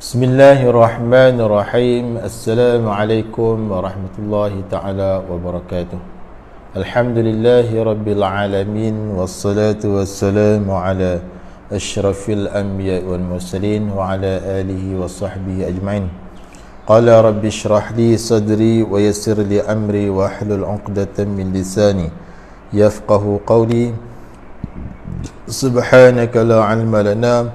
Bismillahirrahmanirrahim. Assalamualaikum warahmatullahi ta'ala wabarakatuh. Alhamdulillahi rabbil alamin. Wassalatu wassalamu ala ashrafil anbiya wal mursalin wa ala alihi wa sahbihi ajma'in. Qala rabbi shrah li sadri wa yassir li amri wa hlul 'uqdatam min lisani yafqahu qawli. Subhanaka la 'ilma lana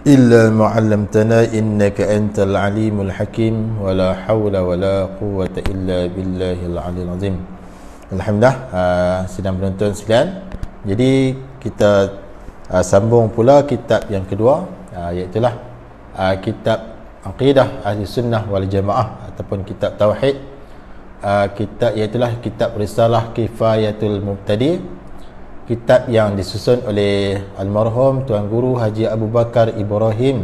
illa ma 'allamtana innaka antal alimul hakim wa la haula wa la quwwata illa billahil aliyil azim. Alhamdulillah, sidang penonton sekalian. Jadi kita sambung pula kitab yang kedua, iaitu kitab Aqidah Ahli Sunnah wal Jamaah ataupun kitab Tauhid. Kitab iaitu kitab Risalah Kifayatul Mubtadi, kitab yang disusun oleh almarhum Tuan Guru Haji Abu Bakar Ibrahim,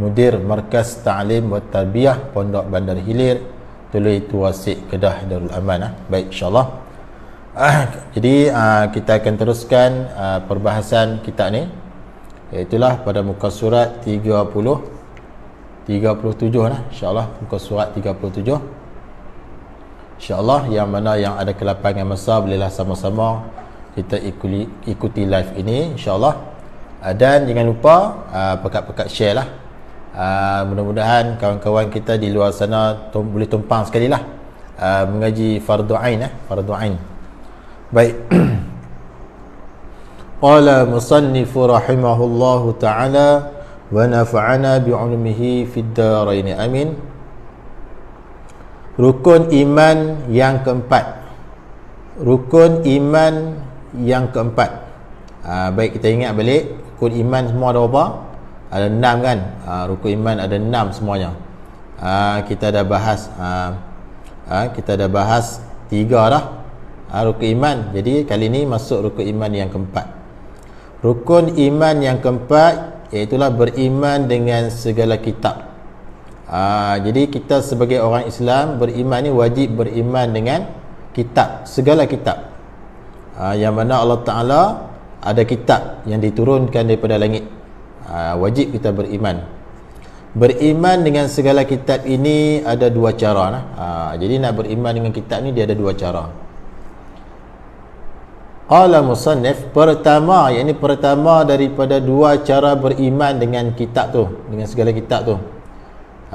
Mudir Markaz Ta'lim wa Tarbiyah Pondok Bandar Hilir, Tului Tuasik, Kedah, Darul Aman. Baik, insyaAllah. Jadi kita akan teruskan perbahasan kitab ni, iaitulah pada muka surat 37 insyaAllah, muka surat 37 insyaAllah, yang mana yang ada kelapangan masa bolehlah sama-sama kita ikuti live ini insyaAllah. Dan jangan lupa pekat-pekat share lah. Mudah-mudahan kawan-kawan kita di luar sana boleh tumpang sekali lah mengaji fardu ain. Fardu ain. Baik. Qala musannifu rahimahullahu ta'ala wa nafa'ana bi'ulumihi fid darain amin. Rukun iman yang keempat. Rukun iman yang keempat. Baik, kita ingat balik, rukun iman semua ada berapa? Ada 6 kan? Rukun iman ada 6 semuanya. Kita dah bahas 3 dah rukun iman. Jadi kali ni masuk rukun iman yang keempat. Rukun iman yang keempat iaitulah beriman dengan segala kitab. Jadi kita sebagai orang Islam beriman ni wajib beriman dengan kitab, segala kitab. Yang mana Allah Ta'ala ada kitab yang diturunkan daripada langit. Wajib kita beriman. Beriman dengan segala kitab ini ada 2 cara. Jadi nak beriman dengan kitab ni dia ada 2 cara. Qala musannif, pertama daripada 2 cara beriman dengan kitab tu, dengan segala kitab tu,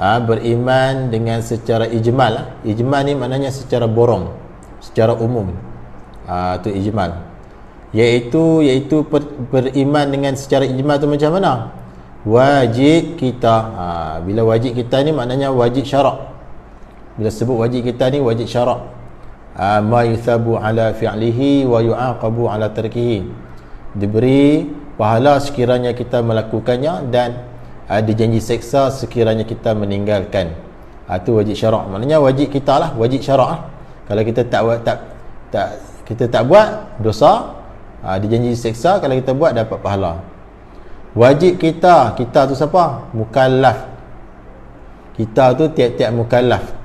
beriman dengan secara ijmal. Ijmal ni maknanya secara borong, secara umum. Itu ijmal. Iaitu beriman dengan secara ijmal tu macam mana? Wajib kita. Bila wajib kita ni maknanya wajib syarak. Bila sebut wajib kita ni wajib syarak. Ma yuthabu ala fi'lihi wa yu'aqabu ala tarkihi. Diberi pahala sekiranya kita melakukannya dan dijanji seksa sekiranya kita meninggalkan. Itu wajib syarak. Maknanya wajib kita lah, wajib syarak lah. Kalau kita kita tak buat, dosa, dijanji seksa. Kalau kita buat, dapat pahala. Wajib kita tu siapa? Mukallaf. Kita tu tiap-tiap mukallaf.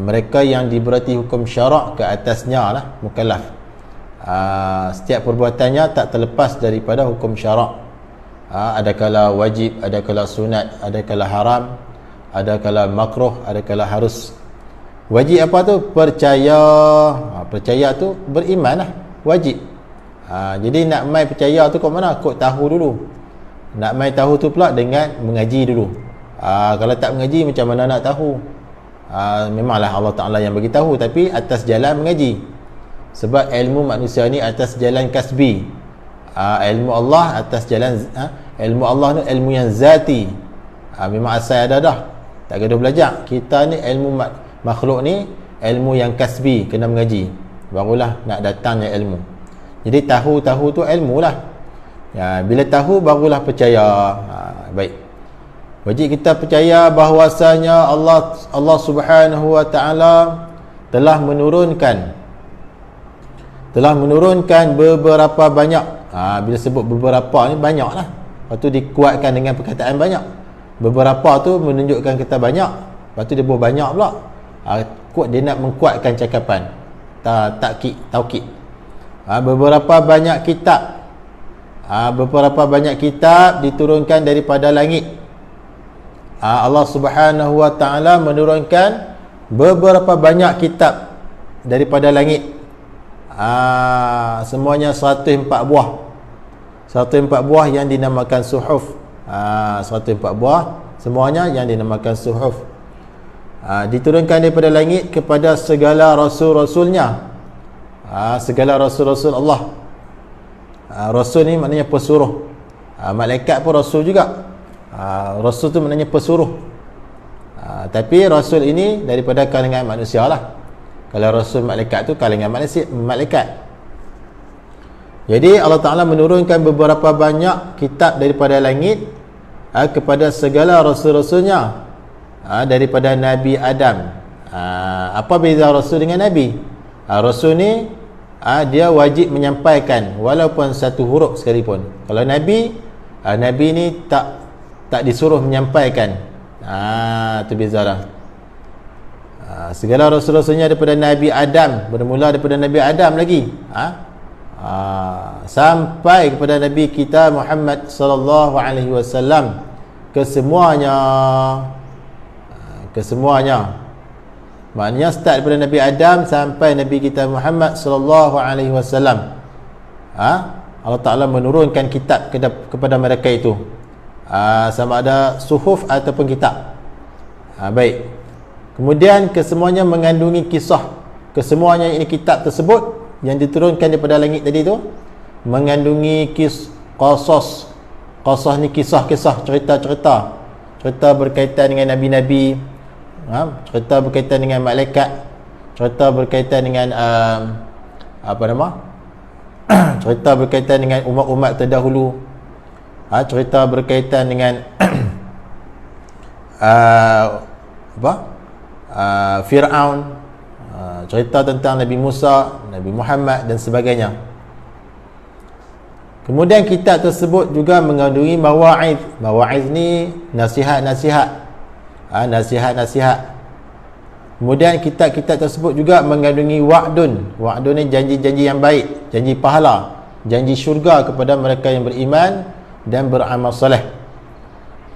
Mereka yang diberati hukum syarak ke atasnya lah mukallaf. Setiap perbuatannya tak terlepas daripada hukum syarak. Adakala wajib, adakala sunat, adakala haram, adakala makruh, adakala harus. Wajib apa tu? Percaya. Percaya tu beriman lah, wajib. Jadi nak mai percaya tu kat mana? Kok tahu dulu. Nak mai tahu tu pula dengan mengaji dulu. Kalau tak mengaji macam mana nak tahu? Memanglah Allah Ta'ala yang bagi tahu, tapi atas jalan mengaji. Sebab ilmu manusia ni atas jalan kasbi. Ilmu Allah atas jalan ilmu Allah ni ilmu yang zati. Memang asal ada dah, tak gaduh belajar. Kita ni ilmu makhluk ni ilmu yang kasbi, kena mengaji barulah nak datangnya ilmu. Jadi tahu tu ilmu lah. Bila tahu barulah percaya. Baik, wajib kita percaya bahawasanya Allah Subhanahu wa ta'ala telah menurunkan beberapa banyak. Bila sebut beberapa ni banyak lah, lepas tu dikuatkan dengan perkataan banyak. Beberapa tu menunjukkan kita banyak, lepas tu dia buat banyak pula. Dia nak mengkuatkan cakapan, taukid. Beberapa banyak kitab diturunkan daripada langit. Allah Subhanahu wa taala menurunkan beberapa banyak kitab daripada langit. Semuanya 104 buah. 104 buah yang dinamakan suhuf. 104 buah semuanya yang dinamakan suhuf. Diturunkan daripada langit kepada segala rasul-rasulnya. Segala rasul-rasul Allah. Rasul ni maknanya pesuruh. Malaikat pun rasul juga. Rasul tu maknanya pesuruh. Tapi rasul ini daripada kalangan manusia lah. Kalau rasul malaikat tu kalangan manusia, malaikat. Jadi Allah Ta'ala menurunkan beberapa banyak kitab daripada langit kepada segala rasul-rasulnya, daripada Nabi Adam. Apa beza rasul dengan Nabi? Rasul ni dia wajib menyampaikan walaupun satu huruf sekalipun. Kalau Nabi, Nabi ni tak disuruh menyampaikan. Itu beza lah. Segala rasul-rasulnya daripada Nabi Adam, bermula daripada Nabi Adam lagi, sampai kepada Nabi kita Muhammad sallallahu alaihi wasallam, kesemuanya. Maknanya start daripada Nabi Adam sampai Nabi kita Muhammad sallallahu alaihi wasallam. Allah Ta'ala menurunkan kitab kepada mereka itu, sama ada suhuf ataupun kitab. Baik. Kemudian kesemuanya mengandungi kisah. Kesemuanya ini kitab tersebut yang diturunkan daripada langit tadi tu mengandungi qasas. Qasas ni kisah-kisah, cerita berkaitan dengan nabi-nabi, cerita berkaitan dengan malaikat, cerita berkaitan dengan cerita berkaitan dengan umat-umat terdahulu, cerita berkaitan dengan Fir'aun, cerita tentang Nabi Musa, Nabi Muhammad dan sebagainya. Kemudian kitab tersebut juga mengandungi mawa'idh. Mawa'idh ni nasihat-nasihat. Nasihat-nasihat. Kemudian kitab-kitab tersebut juga mengandungi wa'dun. Wa'dun ni janji-janji yang baik, janji pahala, janji syurga kepada mereka yang beriman dan beramal soleh.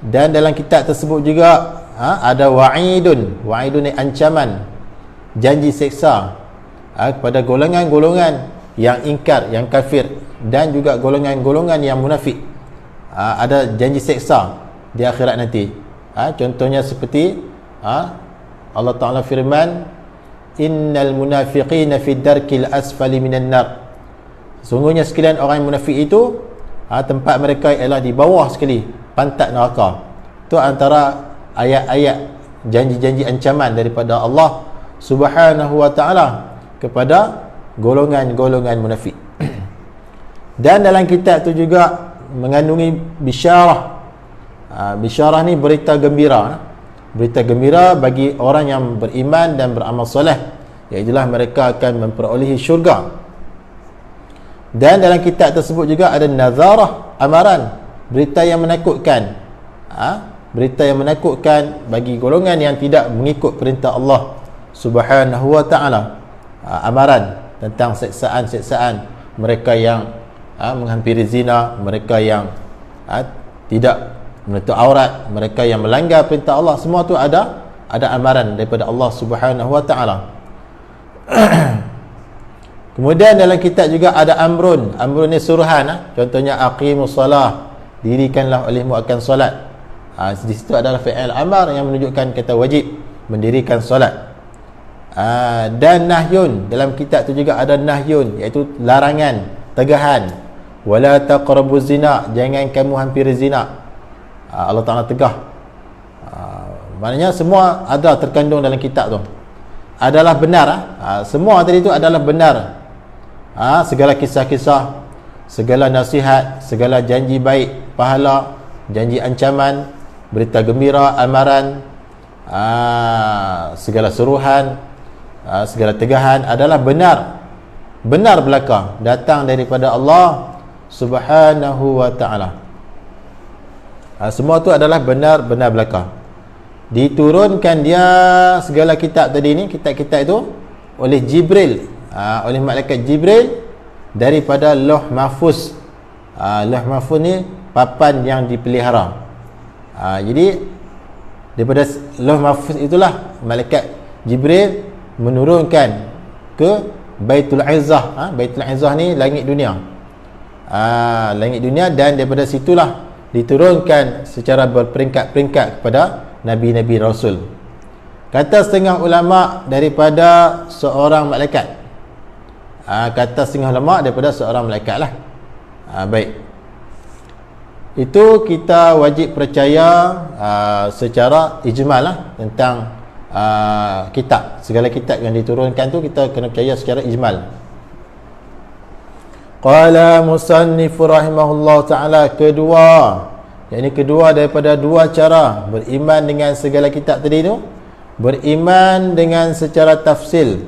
Dan dalam kitab tersebut juga ada wa'idun. Wa'idun ni ancaman, janji seksa kepada golongan-golongan yang ingkar, yang kafir, dan juga golongan-golongan yang munafik. Ada janji seksa di akhirat nanti. Contohnya seperti Allah Ta'ala firman, innal munafiqina fi darkil asfali minan nar. Sungguhnya sekalian orang yang munafik itu tempat mereka ialah di bawah sekali pantat neraka. Itu antara ayat-ayat janji-janji ancaman daripada Allah Subhanahu wa ta'ala kepada golongan-golongan munafik. Dan dalam kitab tu juga mengandungi bisyarah. Bisyarah ni berita gembira. Berita gembira bagi orang yang beriman dan beramal soleh, iaitulah mereka akan memperolehi syurga. Dan dalam kitab tersebut juga ada nazarah, amaran, berita yang menakutkan. Berita yang menakutkan bagi golongan yang tidak mengikut perintah Allah Subhanahu wa ta'ala. Amaran tentang seksaan-seksaan mereka yang menghampiri zina, mereka yang tidak menutup aurat, mereka yang melanggar perintah Allah. Semua tu ada amaran daripada Allah Subhanahu wa ta'ala. Kemudian dalam kitab juga ada amrun. Amrun ni suruhan. Contohnya aqimus salah, dirikanlah olehmu akan solat. Di situ adalah fi'il amar yang menunjukkan kata wajib mendirikan solat. Dan nahyun, dalam kitab tu juga ada nahyun, iaitu larangan, tegahan. Wala taqrabuz zina, jangan kamu hampiri zina. Allah Ta'ala tegah. Maknanya semua ada terkandung dalam kitab tu, adalah benar. Semua tadi tu adalah benar. Segala kisah-kisah, segala nasihat, segala janji baik, pahala, janji ancaman, berita gembira, amaran, segala suruhan, segala tegahan adalah benar. Benar belaka, datang daripada Allah Subhanahu wa ta'ala. Semua tu adalah benar-benar belaka. Diturunkan dia segala kitab tadi ni, kitab-kitab itu oleh Jibril, oleh malaikat Jibril daripada Lauh Mahfuz. Lauh Mahfuz ni papan yang dipelihara. Jadi Daripada Lauh Mahfuz itulah malaikat Jibril menurunkan ke Baitul Izzah. Baitul Izzah ni langit dunia. Langit dunia, dan daripada situlah diturunkan secara berperingkat-peringkat kepada Nabi-Nabi Rasul. Kata setengah ulama daripada seorang malaikat. Kata setengah ulama daripada seorang malaikat lah. Baik, itu kita wajib percaya secara ijmal lah tentang kitab. Segala kitab yang diturunkan tu kita kena percaya secara ijmal. Qala musannif rahimahullah ta'ala, kedua, yakni kedua daripada dua cara beriman dengan segala kitab tadi tu, beriman dengan secara tafsil.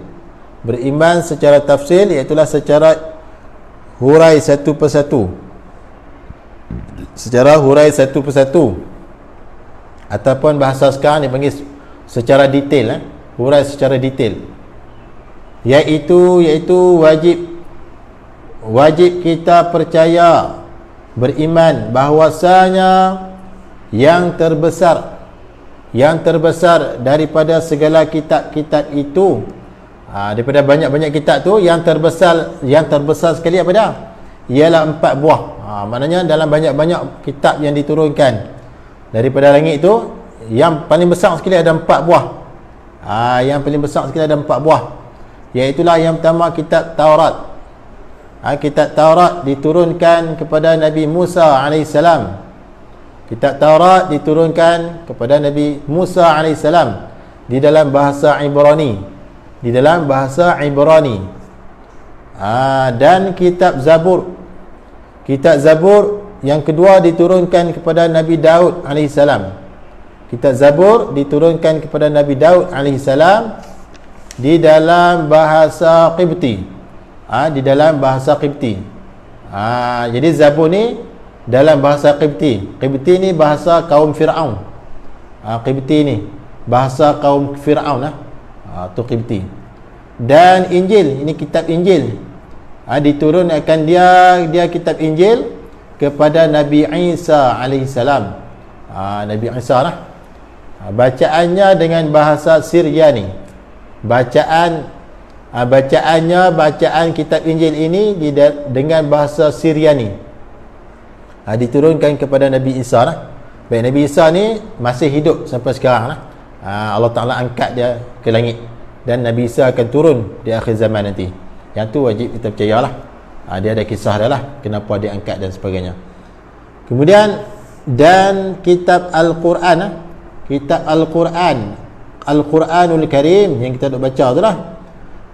Beriman secara tafsil iaitulah secara hurai satu persatu, secara hurai satu persatu, ataupun bahasa sekarang dipanggil secara detail, hurai secara detail, iaitu wajib kita percaya, beriman bahwasanya yang terbesar daripada segala kitab-kitab itu, daripada banyak-banyak kitab tu, yang terbesar sekali apa dia? Ialah 4 buah. Maknanya dalam banyak-banyak kitab yang diturunkan daripada langit itu, yang paling besar sekali ada 4 buah. Yang paling besar sekali ada 4 buah. Iaitulah yang pertama kitab Taurat. Kitab Taurat diturunkan kepada Nabi Musa alaihissalam. Kitab Taurat diturunkan kepada Nabi Musa alaihissalam di dalam bahasa Ibrani. Dan kitab Zabur. Kitab Zabur yang kedua diturunkan kepada Nabi Daud alaihissalam. Kitab Zabur diturunkan kepada Nabi Daud alaihissalam di dalam bahasa Qibti. Jadi Zabur ni dalam bahasa Qibti. Qibti ni bahasa kaum Fir'aun. Qibti ni bahasa kaum Fir'aun tu Qibti. Dan Injil, ini kitab Injil, diturunkan dia kitab Injil kepada Nabi Isa alaihissalam. Nabi Isa lah. Bacaannya dengan bahasa Syriani. Bacaan kitab Injil ini dengan bahasa Syriani. Diturunkan kepada Nabi Isa lah. Baik, Nabi Isa ni masih hidup sampai sekarang lah. Allah Ta'ala angkat dia ke langit, dan Nabi Isa akan turun di akhir zaman nanti. Yang tu wajib kita percayalah. Dia ada kisah dia lah, kenapa dia angkat dan sebagainya. Kemudian, dan kitab Al-Quran, kitab Al-Quran, Al-Quranul Karim yang kita duk baca tu lah,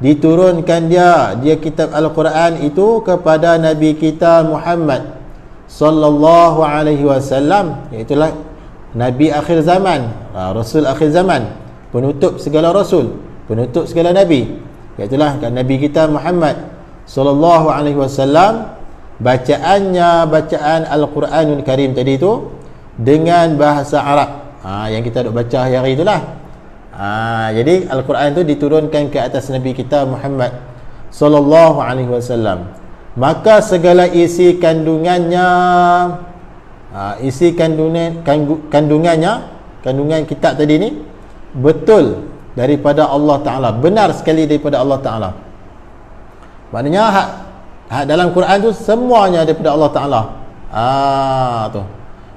diturunkan dia kitab Al-Quran itu kepada Nabi kita Muhammad sallallahu alaihi wasallam, iaitulah Nabi akhir zaman, Rasul akhir zaman, penutup segala Rasul, penutup segala Nabi, iaitulah Nabi kita Muhammad sallallahu alaihi wasallam. Bacaan Al-Quranul Karim tadi tu dengan bahasa Arab, yang kita duk baca hari itulah. Jadi Al-Quran tu diturunkan ke atas Nabi kita Muhammad sallallahu alaihi wasallam. Maka segala isi kandungannya, kandungan kitab tadi ni betul daripada Allah Ta'ala, benar sekali daripada Allah Ta'ala. Maknanya hak dalam Quran tu semuanya daripada Allah Ta'ala. Tu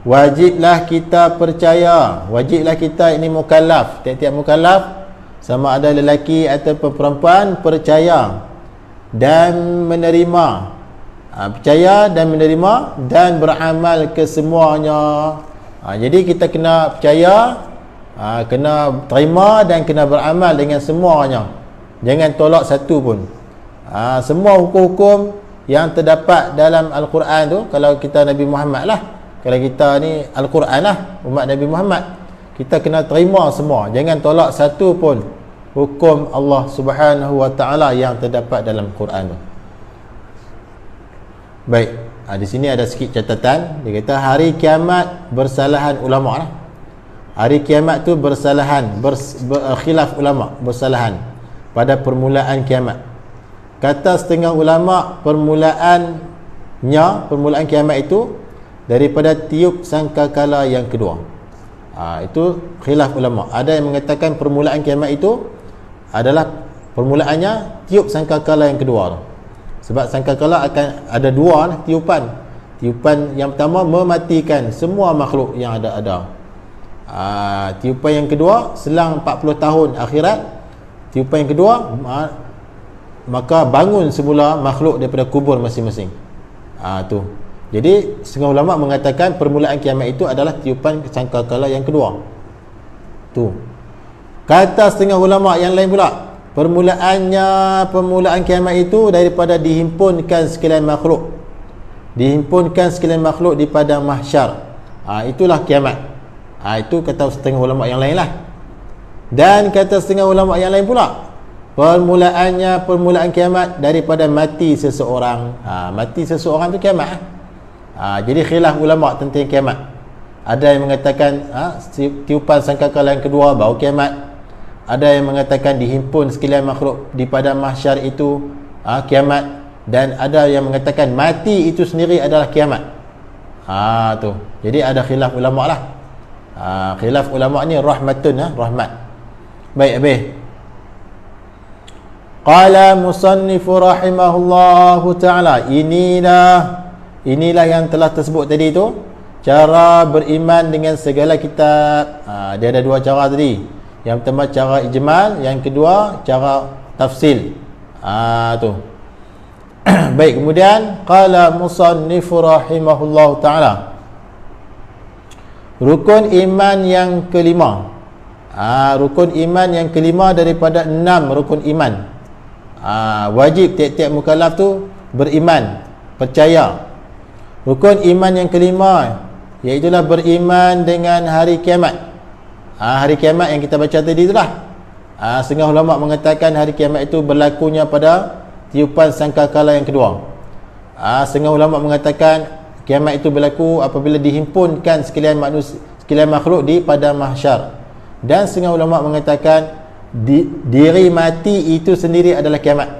wajiblah kita percaya, wajiblah kita ini mukallaf, tiap-tiap mukallaf sama ada lelaki atau perempuan, percaya dan menerima, percaya dan menerima dan beramal kesemuanya. Jadi kita kena percaya, kena terima dan kena beramal dengan semuanya, jangan tolak satu pun. Semua hukum-hukum yang terdapat dalam Al-Quran tu, kalau kita Nabi Muhammad lah, kalau kita ni Al-Quran lah, umat Nabi Muhammad, kita kena terima semua, jangan tolak satu pun hukum Allah Subhanahu wa Ta'ala yang terdapat dalam Quran tu. Baik, di sini ada sikit catatan. Dia kata hari kiamat bersalahan ulama lah. Hari kiamat tu bersalahan, khilaf ulama, bersalahan pada permulaan kiamat. Kata setengah ulama, permulaan kiamat itu daripada tiup sangkakala yang kedua. Itu khilaf ulama. Ada yang mengatakan permulaan kiamat itu adalah permulaannya tiup sangkakala yang kedua. Sebab sangkakala akan ada dua tiupan. Tiupan yang pertama mematikan semua makhluk yang ada. Tiupan yang kedua selang 40 tahun akhirat. Tiupan yang kedua maka bangun semula makhluk daripada kubur masing-masing. Tu. Jadi setengah ulama mengatakan permulaan kiamat itu adalah tiupan sangkakala yang kedua. Tu. Kata setengah ulama yang lain pula, permulaan kiamat itu daripada dihimpunkan sekalian makhluk. Dihimpunkan sekalian makhluk di padang mahsyar. Itulah kiamat. Itu kata setengah ulama yang lain lah. Dan kata setengah ulama yang lain pula, permulaan kiamat daripada mati seseorang. Mati seseorang tu kiamat. Jadi khilaf ulama tentang kiamat. Ada yang mengatakan tiupan sangkakala yang kedua baru kiamat. Ada yang mengatakan dihimpun sekalian makhluk di padang mahsyar itu kiamat. Dan ada yang mengatakan mati itu sendiri adalah kiamat. Tu. Jadi ada khilaf ulama lah. Khilaf ulama ni rahmatun, rahmat. Baik, habis. Qala musannifu rahimahullahu ta'ala. Inilah yang telah tersebut tadi tu, cara beriman dengan segala kitab. Dia ada dua cara tadi. Yang pertama cara ijmal, yang kedua cara tafsil. Tu. Baik, kemudian qala musannifu rahimahullahu ta'ala. Rukun iman yang kelima. Rukun iman yang kelima daripada 6 rukun iman. Wajib tiap-tiap mukallaf tu beriman, percaya. Rukun iman yang kelima iaitulah beriman dengan hari kiamat. Hari kiamat yang kita baca tadi itulah. Setengah ulama mengatakan hari kiamat itu berlakunya pada tiupan sangkakala yang kedua. Setengah ulama mengatakan kiamat itu berlaku apabila dihimpunkan sekalian makhluk di padang mahsyar. Dan setengah ulama mengatakan diri mati itu sendiri adalah kiamat.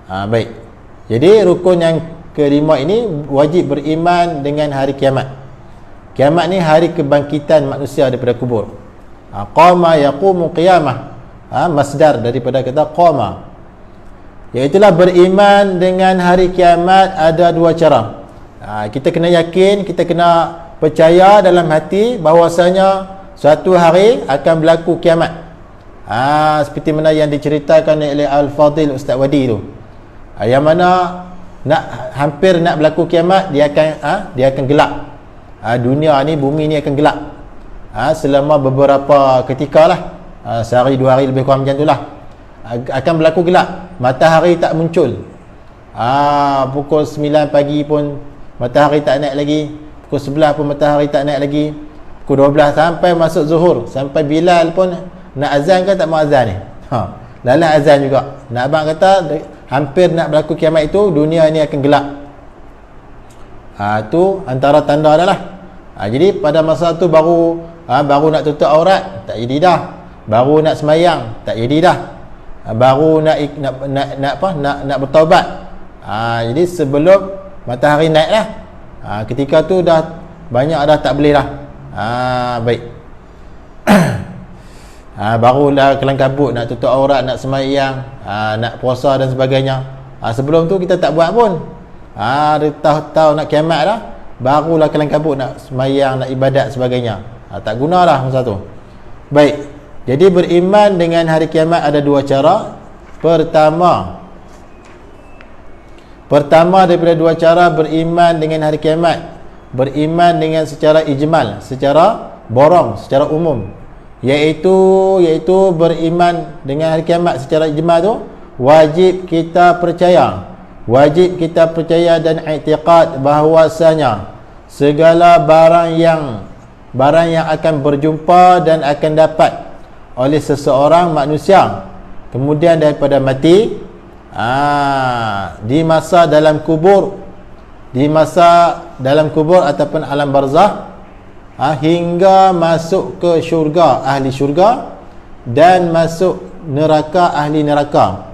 Baik. Jadi rukun yang kelima ini wajib beriman dengan hari kiamat. Kiamat ni hari kebangkitan manusia daripada kubur. Qama yaqumu qiyamah. Masdar daripada kata qama. Iaitulah beriman dengan hari kiamat ada dua cara. Kita kena yakin, kita kena percaya dalam hati bahawasanya suatu hari akan berlaku kiamat. Seperti mana yang diceritakan oleh Al-Fadil Ustaz Wadi tu. Yang mana hampir nak berlaku kiamat, dia akan gelap. Dunia ni, bumi ni akan gelap. Selama beberapa ketika lah. Sehari dua hari lebih kurang macam tu lah. Akan berlaku gelap. Matahari tak muncul. Pukul 9 pagi pun matahari tak naik lagi. Pukul 11 pun matahari tak naik lagi. Pukul 12 sampai masuk zuhur. Sampai Bilal pun nak azan ke tak mau azan ni. Lalang azan juga. Nak abang kata hampir nak berlaku kiamat itu, dunia ni akan gelap. Tu antara tanda adalah. Jadi pada masa tu baru nak tutup aurat, tak jadi dah. Baru nak semayang, tak jadi dah. Baru nak bertaubat. Jadi sebelum matahari naik lah. Ketika tu dah banyak dah tak boleh lah. Baik. Barulah kelang kabut nak tutup aurat, nak semayang, nak puasa dan sebagainya. Sebelum tu kita tak buat pun. Tahu-tahu nak kiamat dah, barulah kelang kabut nak semayang, nak ibadat sebagainya. Tak gunalah masa tu. Baik. Jadi beriman dengan hari kiamat ada dua cara. Pertama daripada dua cara beriman dengan hari kiamat, beriman dengan secara ijmal, secara borong, secara umum, iaitu beriman dengan hari kiamat secara ijmal tu wajib kita percaya dan i'tiqad bahawasanya segala barang yang akan berjumpa dan akan dapat oleh seseorang manusia kemudian daripada mati, di masa dalam kubur ataupun alam barzah, hingga masuk ke syurga ahli syurga dan masuk neraka ahli neraka,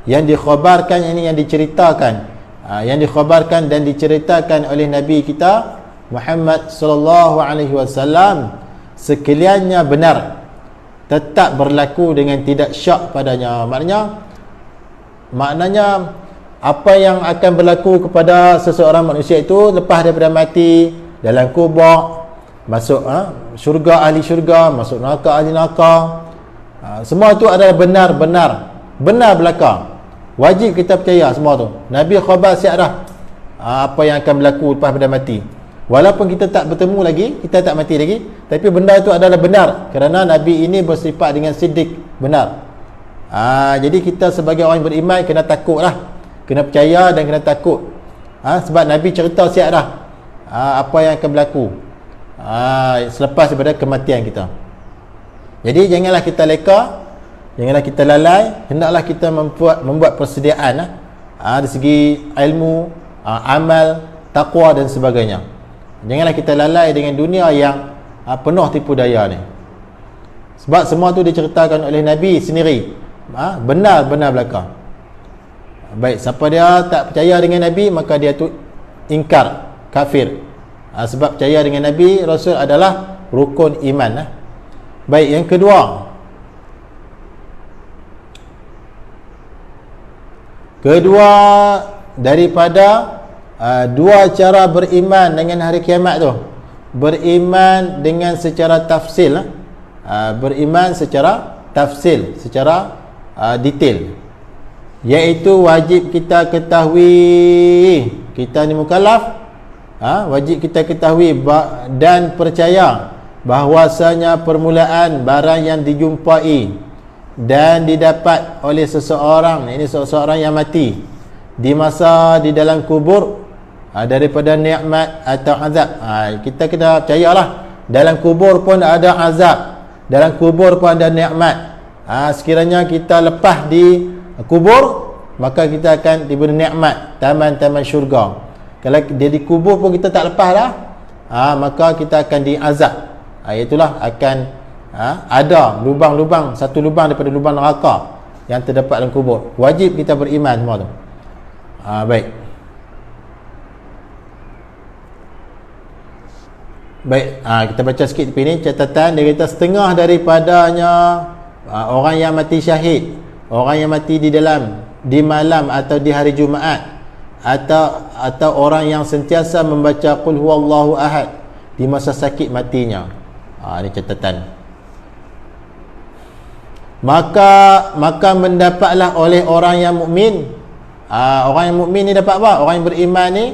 yang dikhabarkan, ini yang diceritakan, yang dikhabarkan dan diceritakan oleh Nabi kita Muhammad sallallahu alaihi wasallam sekaliannya benar, tetap berlaku dengan tidak syak padanya. Maknanya apa yang akan berlaku kepada seseorang manusia itu lepas daripada mati, dalam kubur, masuk syurga ahli syurga, masuk neraka ahli neraka, semua itu adalah benar belaka. Wajib kita percaya semua tu. Nabi khabar siap dah apa yang akan berlaku lepas daripada mati. Walaupun kita tak bertemu lagi, kita tak mati lagi, tapi benda itu adalah benar kerana Nabi ini bersifat dengan siddiq, benar. Jadi kita sebagai orang yang beriman kena takutlah, kena percaya dan kena takut. Sebab Nabi cerita siap dah apa yang akan berlaku selepas daripada kematian kita. Jadi janganlah kita leka, janganlah kita lalai, hendaklah kita membuat persediaan dari segi ilmu, amal, takwa dan sebagainya. Janganlah kita lalai dengan dunia yang penuh tipu daya ni. Sebab semua tu diceritakan oleh Nabi sendiri, benar-benar belaka. Baik, siapa dia tak percaya dengan Nabi, maka dia tu ingkar, kafir. Sebab percaya dengan Nabi Rasul adalah rukun iman. Baik, yang kedua daripada dua cara beriman dengan hari kiamat tu, beriman dengan secara tafsil, beriman secara tafsil, secara detail, iaitu wajib kita ketahui, kita ni mukallaf, wajib kita ketahui dan percaya bahwasanya permulaan barang yang dijumpai dan didapat oleh seseorang, ini seseorang yang mati di masa di dalam kubur, daripada nikmat atau azab. Kita kena percayalah dalam kubur pun ada azab, dalam kubur pun ada nikmat. Sekiranya kita lepas di kubur, maka kita akan diberi nikmat, taman-taman syurga. Kalau dia di kubur pun kita tak lepas dah, maka kita akan diazab. Itulah akan ada lubang-lubang, satu lubang daripada lubang neraka yang terdapat dalam kubur. Wajib kita beriman semua tu. Baik, kita baca sikit tepi ni catatan. Dia kata setengah daripadanya orang yang mati syahid, orang yang mati di malam atau di hari Jumaat, atau orang yang sentiasa membaca qul huwallahu ahad di masa sakit matinya. Ini catatan. Maka mendapatlah oleh orang yang mukmin. Orang yang mukmin ni dapat apa? Orang yang beriman ni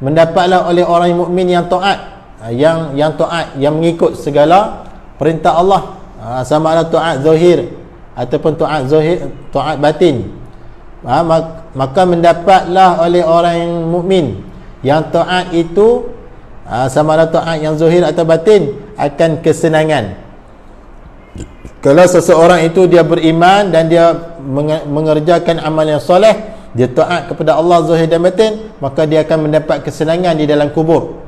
mendapatlah oleh orang yang mukmin yang taat, yang taat, yang mengikut segala perintah Allah, sama ada taat zahir ataupun taat batin. Maka mendapatlah oleh orang yang mukmin yang taat itu, sama ada taat yang zahir atau batin, akan kesenangan. Kalau seseorang itu dia beriman dan dia mengerjakan amal yang soleh, dia taat kepada Allah zahir dan batin, maka dia akan mendapat kesenangan di dalam kubur.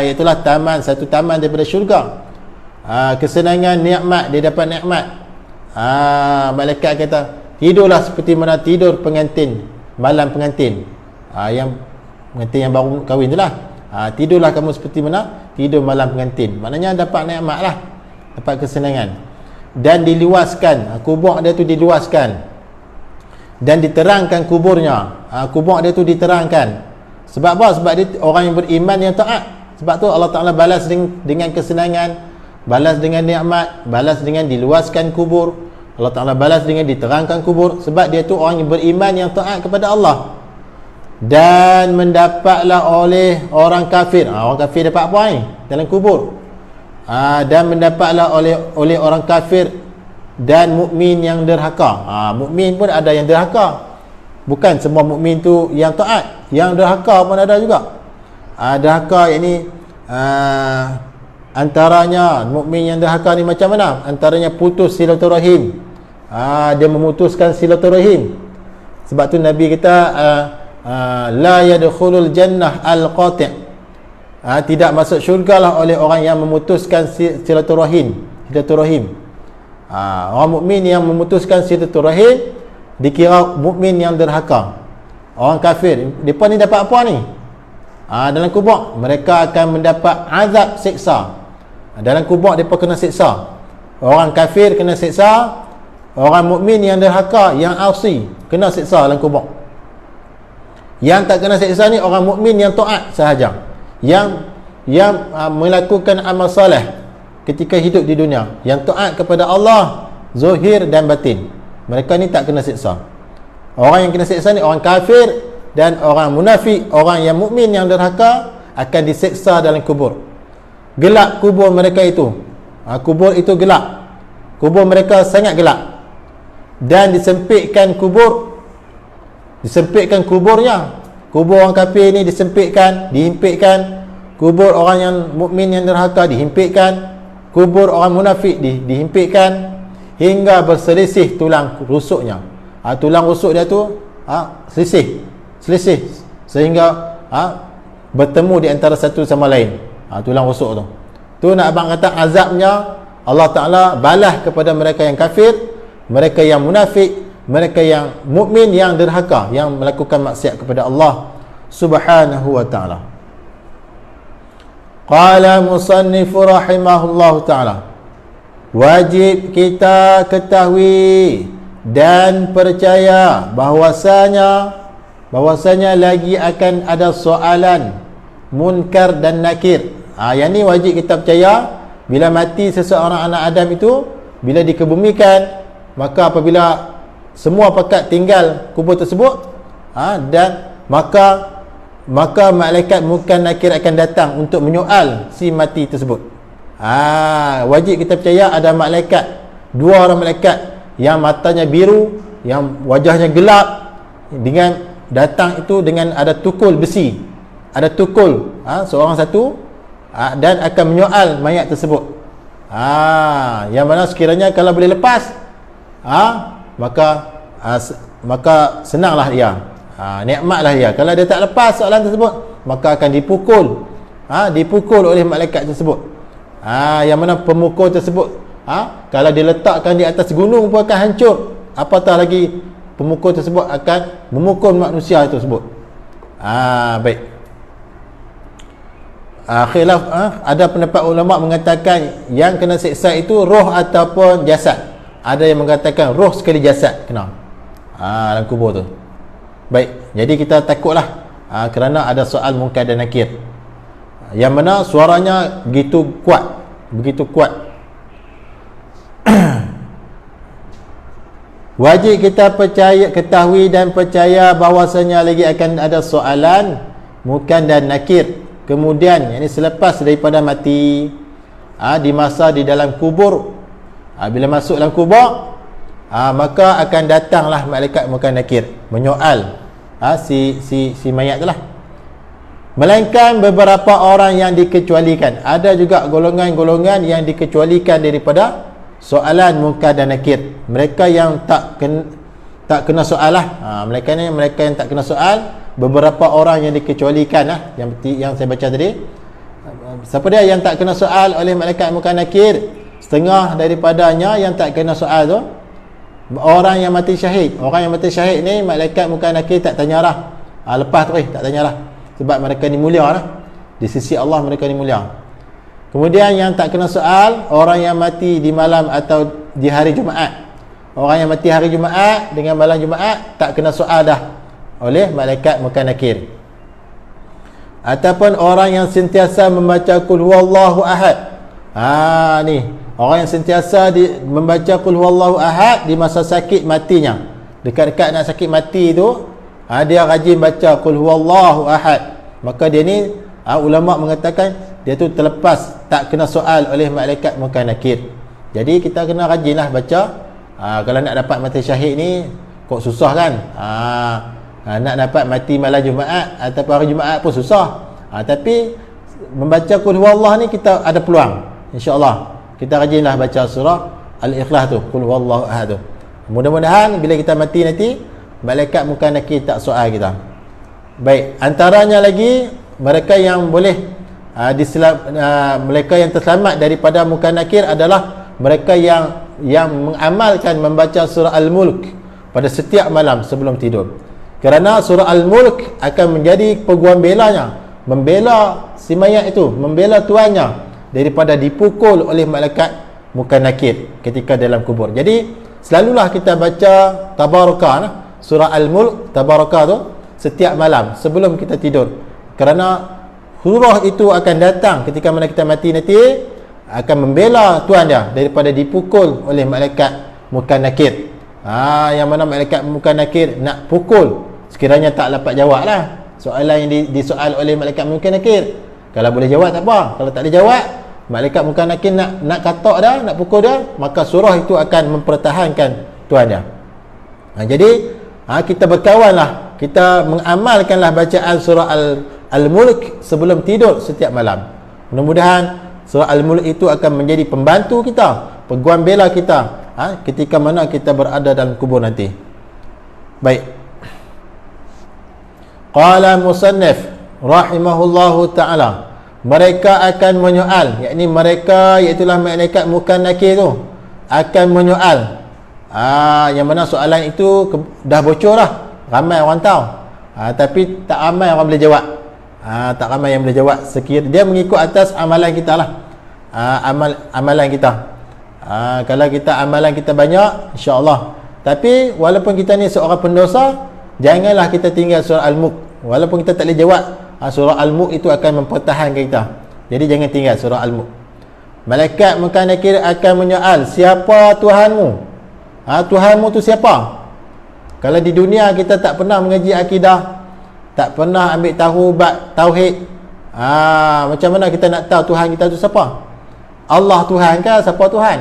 Itulah satu taman daripada syurga. Kesenangan, nikmat, dia dapat nikmat. Malaikat kata, tidurlah seperti mana tidur pengantin, malam pengantin, yang pengantin yang baru kahwin itulah. Tidurlah kamu seperti mana tidur malam pengantin. Maknanya dapat nikmat lah, dapat kesenangan. Dan diluaskan, kubur dia tu diluaskan dan diterangkan kuburnya. Kubur dia tu diterangkan. Sebab apa? Sebab dia orang yang beriman yang taat. Sebab tu Allah Ta'ala balas dengan kesenangan, balas dengan nikmat, balas dengan diluaskan kubur. Allah Ta'ala balas dengan diterangkan kubur. Sebab dia tu orang yang beriman yang taat kepada Allah. Dan mendapatlah oleh orang kafir. Orang kafir dapat apa ni dalam kubur? Dan mendapatlah oleh orang kafir dan mukmin yang derhaka. Mukmin pun ada yang derhaka. Bukan semua mukmin tu yang taat, yang derhaka pun ada juga. Derhaka ini antaranya mukmin yang derhaka ni macam mana? Antaranya putus silaturahim. Dia memutuskan silaturahim. Sebab tu Nabi kata la yadkhulul jannah al-qati'. Tidak masuk syurga lah oleh orang yang memutuskan silaturahim. Orang mukmin yang memutuskan silaturahim dikira mukmin yang derhaka. Orang kafir, depa ni dapat apa ni? Dalam kubur mereka akan mendapat azab, siksa. Dalam kubur mereka kena siksa. Orang kafir kena siksa, orang mukmin yang derhaka, yang asi kena siksa dalam kubur. Yang tak kena siksa ni orang mukmin yang taat sahaja, yang melakukan amal soleh ketika hidup di dunia, yang taat kepada Allah zahir dan batin. Mereka ni tak kena siksa. Orang yang kena siksa ni orang kafir dan orang munafik, orang yang mukmin yang derhaka akan disiksa dalam kubur. Gelap kubur mereka itu. Kubur itu gelap. Kubur mereka sangat gelap. Dan disempitkan kuburnya. Kubur orang kafir ni disempitkan, dihimpitkan. Kubur orang yang mukmin yang derhaka dihimpitkan. Kubur orang munafik dihimpitkan hingga berselisih tulang rusuknya. Tulang rusuk dia tu selisih sehingga bertemu di antara satu sama lain. Tulang rusuk tu nak abang kata azabnya Allah Ta'ala balas kepada mereka yang kafir, mereka yang munafik, mereka yang mukmin yang derhaka, yang melakukan maksiat kepada Allah Subhanahu wa Ta'ala. Qala musannifu rahimahullahu ta'ala, wajib kita ketahui dan percaya bahwasanya lagi akan ada soalan munkar dan nakir. Yang ni wajib kita percaya. Bila mati seseorang anak Adam itu, bila dikebumikan, maka apabila semua pakat tinggal kubur tersebut, dan maka malaikat munkar nakir akan datang untuk menyoal si mati tersebut. Wajib kita percaya ada malaikat, dua orang malaikat yang matanya biru, yang wajahnya gelap, dengan datang itu dengan ada tukul besi, ada tukul seorang satu, dan akan menyoal mayat tersebut. Yang mana sekiranya kalau boleh lepas, maka senanglah dia, nikmatlah dia. Kalau dia tak lepas soalan tersebut, maka akan dipukul oleh malaikat tersebut. Yang mana pemukul tersebut, kalau diletakkan di atas gunung pun akan hancur, apatah lagi pemukul tersebut akan memukul manusia tersebut. Baik. Khilaf, ada pendapat ulama mengatakan yang kena siksa itu roh ataupun jasad. Ada yang mengatakan roh sekali jasad kena dalam kubur tu. Baik, jadi kita takutlah kerana ada soal munkar dan nakir, yang mana suaranya begitu kuat. Wajib kita ketahui dan percaya bahawasanya lagi akan ada soalan munkar dan nakir. Kemudian ini selepas daripada mati, di masa di dalam kubur, bila masuk dalam kubur, maka akan datanglah malaikat munkar nakir menyoal si mayat tu lah. Melainkan beberapa orang yang dikecualikan. Ada juga golongan-golongan yang dikecualikan daripada soalan munkar dan nakir. Mereka yang tak kena soal lah. Mereka yang tak kena soal. Beberapa orang yang dikecualikan lah, yang saya baca tadi. Siapa dia yang tak kena soal oleh malaikat munkar nakir? Setengah daripadanya yang tak kena soal tu orang yang mati syahid. Orang yang mati syahid ni malaikat munkar nakir tak tanya lah. Lepas tu tak tanya lah, sebab mereka ni mulia lah, di sisi Allah mereka ni mulia. Kemudian yang tak kena soal, orang yang mati di malam atau di hari Jumaat. Orang yang mati hari Jumaat dengan malam Jumaat tak kena soal dah oleh malaikat munkar nakir. Ataupun orang yang sentiasa membaca qul huwallahu ahad. Ni orang yang sentiasa membaca qul huwallahu ahad di masa sakit matinya, dekat-dekat nak sakit mati tu, dia rajin baca qul huwallahu ahad. Maka dia ni ulama mengatakan dia tu terlepas, tak kena soal oleh malaikat munkar nakir. Jadi kita kena rajinlah baca. Kalau nak dapat mati syahid ni kok susah kan. Nak dapat mati malam Jumaat ataupun hari Jumaat pun susah. Tapi membaca qul huwallah ni kita ada peluang, insya-Allah. Kita rajinlah baca surah Al-Ikhlas tu, qul huwallahu ahad tu. Mudah-mudahan bila kita mati nanti malaikat munkar nakir tak soal kita. Baik, antaranya lagi mereka yang boleh mereka yang terselamat daripada munkar nakir adalah mereka yang mengamalkan membaca surah Al-Mulk pada setiap malam sebelum tidur. Kerana surah Al-Mulk akan menjadi peguam belanya, membela si mayat itu, membela tuannya daripada dipukul oleh malaikat Munkar Nakir ketika dalam kubur. Jadi selalulah kita baca Tabarakah, surah Al-Mulk, Tabarakah tu setiap malam sebelum kita tidur, kerana surah itu akan datang ketika mana kita mati nanti, akan membela Tuhan dia daripada dipukul oleh malaikat Munkar Nakir. Yang mana malaikat Munkar Nakir nak pukul, sekiranya tak dapat jawab lah soalan yang disoal oleh malaikat Munkar Nakir. Kalau boleh jawab tak apa, kalau tak boleh jawab, malaikat Munkar Nakir nak katak dia, nak pukul dia, maka surah itu akan mempertahankan Tuhan dia. Jadi kita berkawanlah, kita mengamalkanlah bacaan surah Al-Mulk sebelum tidur setiap malam. Mudah-mudahan surah Al-Mulk itu akan menjadi pembantu kita, peguam bela kita ketika mana kita berada dalam kubur nanti. Baik. Qala musannif rahimahullahu ta'ala, mereka akan menyoal, yakni mereka iaitulah malaikat Munkar Nakir tu akan menyoal. Yang mana soalan itu dah bocor lah, ramai orang tahu, tapi tak ramai orang boleh jawab. Tak ramai yang boleh jawab. Sekiranya dia mengikut atas amalan kita lah, amalan kita. Kalau kita amalan kita banyak, insya-Allah. Tapi walaupun kita ni seorang pendosa, janganlah kita tinggal surah Al-Mulk. Walaupun kita tak boleh jawab, surah Al-Mulk itu akan mempertahankan kita. Jadi jangan tinggal surah Al-Mulk. Malaikat Munkar Nakir akan menyoal, siapa Tuhanmu? Tuhanmu tu siapa? Kalau di dunia kita tak pernah mengaji akidah, tak pernah ambil tahu bab tauhid, macam mana kita nak tahu Tuhan kita tu siapa? Allah Tuhan ke? Siapa Tuhan?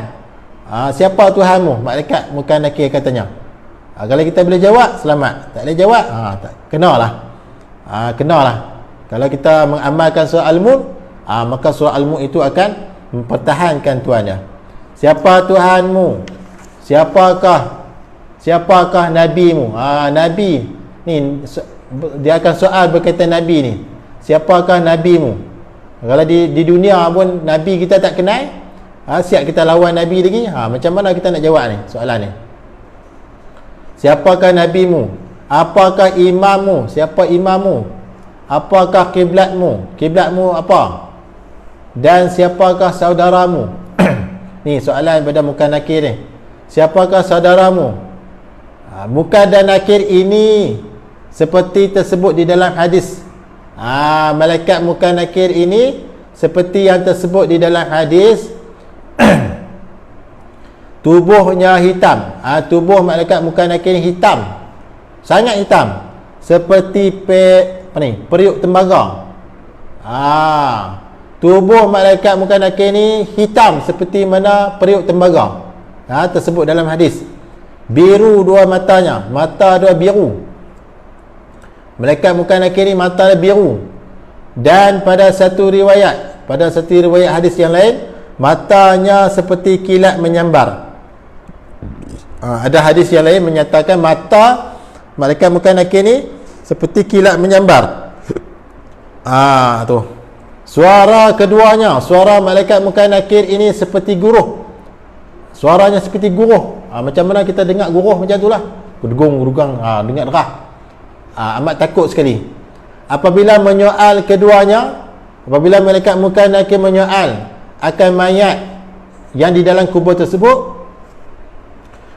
Siapa Tuhanmu? Malaikat Munkar Nakir katanya. Kalau kita boleh jawab, selamat. Tak boleh jawab, tak kenalah. Kenalah. Kalau kita mengamalkan surah Al-Mulk, maka surah Al-Mulk itu akan mempertahankan Tuhannya. Siapa Tuhanmu? Siapakah nabimu? Nabi ni dia akan soal berkaitan nabi ni. Siapakah nabimu? Kalau di dunia pun nabi kita tak kenal, siap kita lawan nabi lagi. Macam mana kita nak jawab ni soalan ni? Siapakah nabimu? Apakah imammu? Siapa imammu? Apakah kiblatmu? Kiblatmu apa? Dan siapakah saudaramu? Ni soalan pada Munkar Nakir ni. Siapakah saudaramu? Munkar dan Nakir ini seperti tersebut di dalam hadis. Malaikat Munkar Nakir ini seperti yang tersebut di dalam hadis. Tubuhnya hitam. Tubuh malaikat Munkar Nakir hitam, sangat hitam, seperti periuk tembaga. Tubuh malaikat Munkar Nakir ni hitam seperti mana periuk tembaga. Tersebut dalam hadis. Biru dua matanya, mata dua biru. Malaikat Munkar Nakir ni mata biru. Dan pada satu riwayat hadis yang lain, matanya seperti kilat menyambar. Ada hadis yang lain menyatakan mata malaikat Munkar Nakir ni seperti kilat menyambar. Tu. Suara keduanya, suara malaikat Munkar Nakir ini seperti guruh. Suaranya seperti guruh. Macam mana kita dengar guruh macam itulah. Gerung-gerung, dengar derah. Amat takut sekali. Apabila menyoal keduanya, apabila malaikat Munkar Nakir menyoal akan mayat yang di dalam kubur tersebut,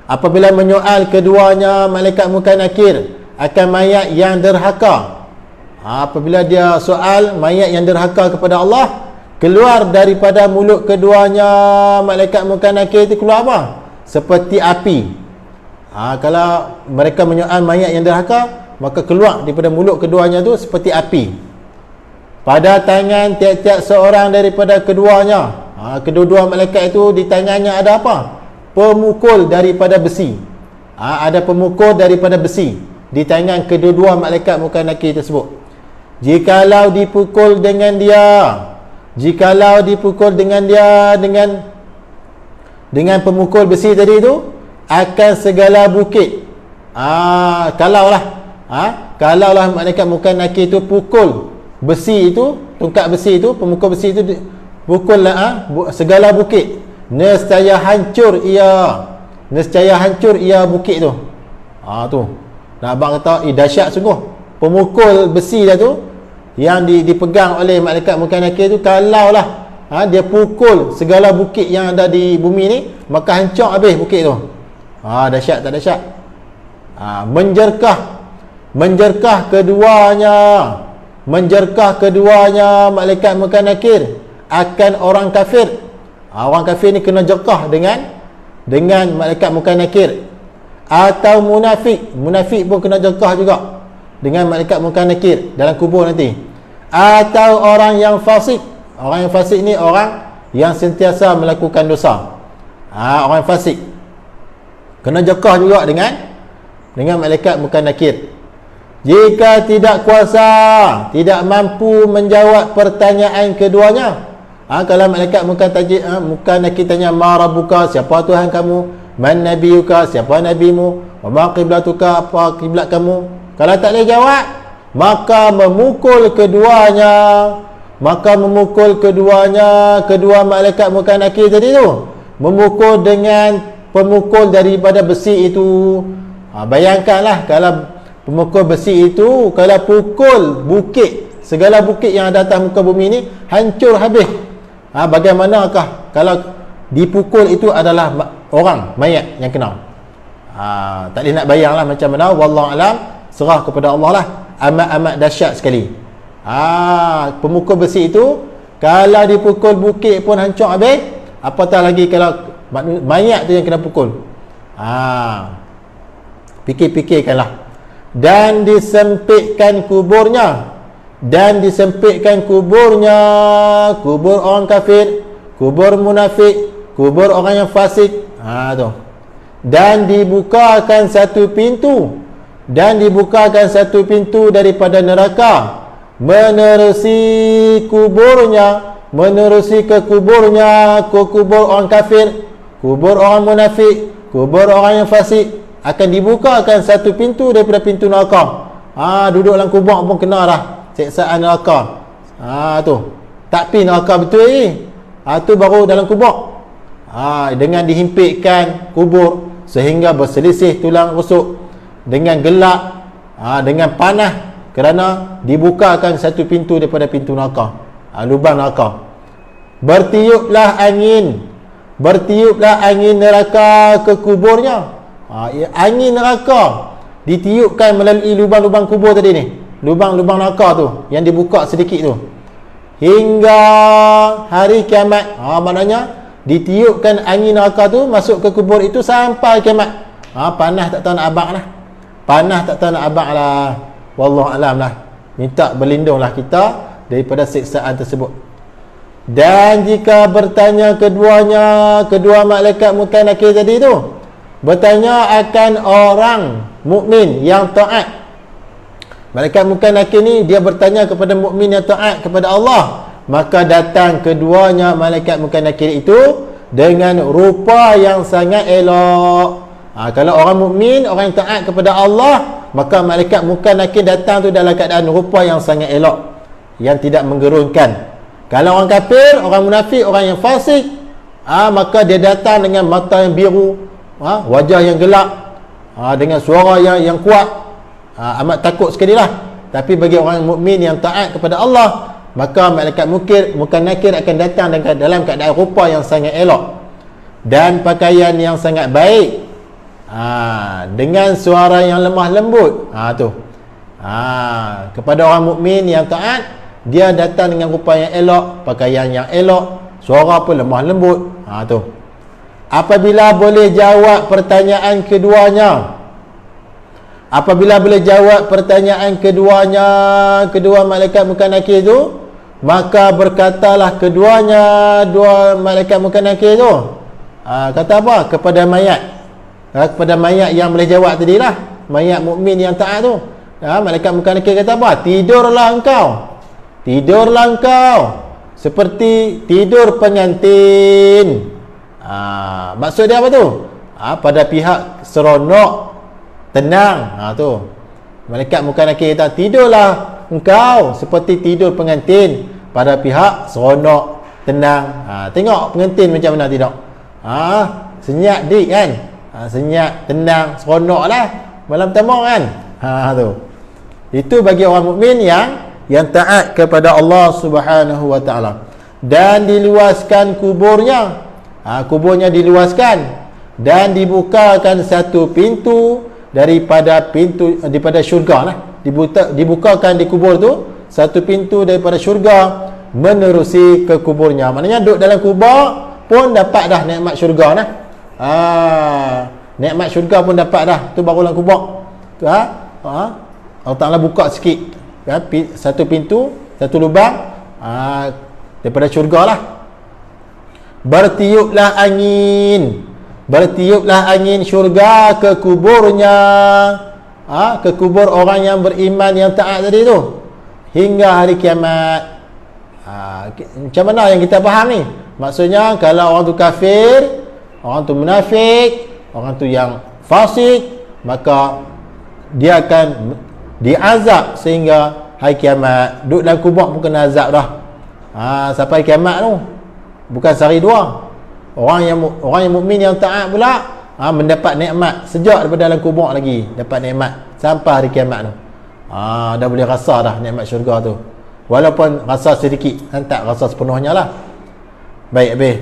apabila menyoal keduanya malaikat Munkar Nakir akan mayat yang derhaka, apabila dia soal mayat yang derhaka kepada Allah, keluar daripada mulut keduanya malaikat Munkar Nakir itu keluar apa? Seperti api. Kalau mereka menyoal mayat yang derhaka, maka keluar daripada mulut keduanya tu seperti api. Pada tangan tiap-tiap seorang daripada keduanya, kedua-dua malaikat itu di tangannya ada apa? Pemukul daripada besi. Ada pemukul daripada besi di tangan kedua-dua malaikat Munkar Nakir tersebut. Jikalau dipukul dengan dengan pemukul besi tadi itu, akan segala bukit. Kalaulah malaikat Munkar Nakir itu pukul besi itu, tungkat besi itu, pemukul besi itu pukul segala bukit, nescaya hancur ia bukit tu. Tu. Nah, abang kata dahsyat sungguh. Pemukul besi dah tu yang dipegang oleh malaikat Munkar Nakir tu, kalaulah dia pukul segala bukit yang ada di bumi ni, maka hancur habis bukit tu. Dahsyat tak dahsyat? Menjerkah keduanya malaikat Munkar Nakir akan orang kafir. Orang kafir ni kena jerkah dengan malaikat Munkar Nakir. Atau munafik pun kena jerkah juga dengan malaikat Munkar Nakir dalam kubur nanti. Atau orang yang fasik. Orang yang fasik ni orang yang sentiasa melakukan dosa. Orang yang fasik kena jerkah juga dengan malaikat Munkar Nakir. Jika tidak kuasa, tidak mampu menjawab pertanyaan keduanya, kalau malaikat Munkar Nakir tanya, ma rabbuka, siapa Tuhan kamu, man nabiyuka, siapa nabimu, wa ma qiblatuka, apa kiblat kamu, kalau tak boleh jawab, maka memukul keduanya, kedua malaikat Munkar Nakir tadi tu, memukul dengan pemukul daripada besi itu. Bayangkanlah kalau pemukul besi itu, kalau pukul bukit, segala bukit yang ada atas muka bumi ni hancur habis. Bagaimanakah kalau dipukul itu adalah orang, mayat yang kena? Tak boleh nak bayanglah macam mana. Wallahu alam, serah kepada Allah lah. Amat dahsyat sekali. Pemukul besi itu kalau dipukul bukit pun hancur habis, apatah lagi kalau mayat tu yang kena pukul. Fikirkanlah. Dan disempitkan kuburnya, kubur orang kafir, kubur munafik, kubur orang yang fasik. Tu. Dan dibukakan satu pintu daripada neraka menerusi ke kuburnya, ke kubur orang kafir, kubur orang munafik, kubur orang yang fasik. Akan dibukakan satu pintu daripada pintu neraka. Duduk dalam kubur pun kena dah siksaan neraka. Tu tak pi neraka betul ni. Tu baru dalam kubur. Dengan dihimpitkan kubur sehingga berselisih tulang rusuk, dengan gelap, dengan panas, kerana dibukakan satu pintu daripada pintu neraka, lubang neraka. Bertiuplah angin neraka ke kuburnya. Angin neraka ditiupkan melalui lubang-lubang kubur tadi ni, lubang-lubang neraka tu yang dibuka sedikit tu, hingga hari kiamat. Maknanya ditiupkan angin neraka tu masuk ke kubur itu sampai kiamat. Panas tak tahu nak abang lah. Wallahu alam lah. Minta berlindunglah kita daripada siksaan tersebut. Dan jika bertanya kedua malaikat Munkar Nakir tadi tu bertanya akan orang mukmin yang taat. Malaikat Munkar Nakir ni dia bertanya kepada mukmin yang taat kepada Allah, maka datang keduanya malaikat Munkar Nakir itu dengan rupa yang sangat elok. Kalau orang mukmin, orang yang taat kepada Allah, maka malaikat Munkar Nakir datang tu dalam keadaan rupa yang sangat elok, yang tidak menggerunkan. Kalau orang kafir, orang munafik, orang yang fasik, maka dia datang dengan mata yang biru, wajah yang gelap, dengan suara yang kuat, amat takut sekali lah. Tapi bagi orang mukmin yang taat kepada Allah, maka malaikat Munkar Nakir akan datang dalam keadaan rupa yang sangat elok dan pakaian yang sangat baik, dengan suara yang lemah lembut. Kepada orang mukmin yang taat, dia datang dengan rupa yang elok, pakaian yang elok, suara pun lemah lembut. Apabila boleh jawab pertanyaan keduanya, kedua malaikat Munkar Nakir tu, maka berkatalah dua malaikat Munkar Nakir tu, kata apa kepada mayat yang boleh jawab tadi lah, mayat mukmin yang taat tu. Malaikat Munkar Nakir kata apa? Tidurlah engkau seperti tidur pengantin. Maksud dia apa tu? Pada pihak seronok, tenang. Tu malaikat Munkar Nakir kata, tidurlah engkau seperti tidur pengantin pada pihak seronok, tenang. Tengok pengantin macam mana tidak? Senyap dik kan? Senyap, tenang, seronok lah malam pertama kan? Tu. Itu bagi orang mukmin yang taat kepada Allah Subhanahu wa taala. dan diluaskan kuburnya. Kuburnya diluaskan dan dibukakan satu pintu daripada syurga lah. Dibukakan di kubur tu satu pintu daripada syurga menerusi ke kuburnya. Maknanya duduk dalam kubur pun dapat dah nikmat syurga lah. Nikmat syurga pun dapat dah. Tu baru dalam kubur. Allah Ta'ala buka sikit satu pintu, satu lubang daripada syurga lah. Bertiuplah angin syurga ke kuburnya, ke kubur orang yang beriman yang taat tadi tu, hingga hari kiamat. Macam mana yang kita faham ni? Maksudnya kalau orang tu kafir, orang tu munafik, orang tu yang fasik, maka dia akan diazab sehingga hari kiamat. Duduk dalam kubur pun kena azab dah. Sampai kiamat tu. Bukan sehari dua. Orang yang mukmin yang taat pula mendapat nikmat sejak daripada dalam kubur lagi, dapat nikmat sampai hari kiamat tu. Dah boleh rasa dah nikmat syurga tu. Walaupun rasa sedikit, tak rasa sepenuhnya lah. Baik, habis.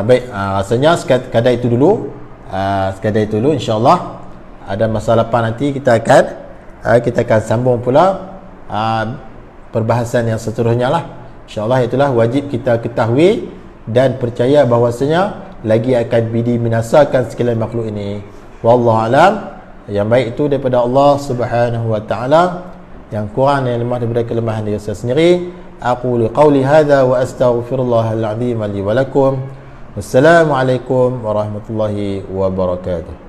Baik, rasanya sekadar itu dulu. InsyaAllah ada masa lepas nanti kita akan sambung pula perbahasan yang seterusnya lah. InsyaAllah itulah wajib kita ketahui dan percaya bahawasanya lagi akan dibinasakan sekalian makhluk ini. Wallahu alam. Yang baik itu daripada Allah Subhanahu wa taala, yang kurang yang lemah daripada kelemahan diri saya sendiri. Aqulu qawli hadza wa astaghfirullahal azim li wa lakum. Wassalamualaikum warahmatullahi wabarakatuh.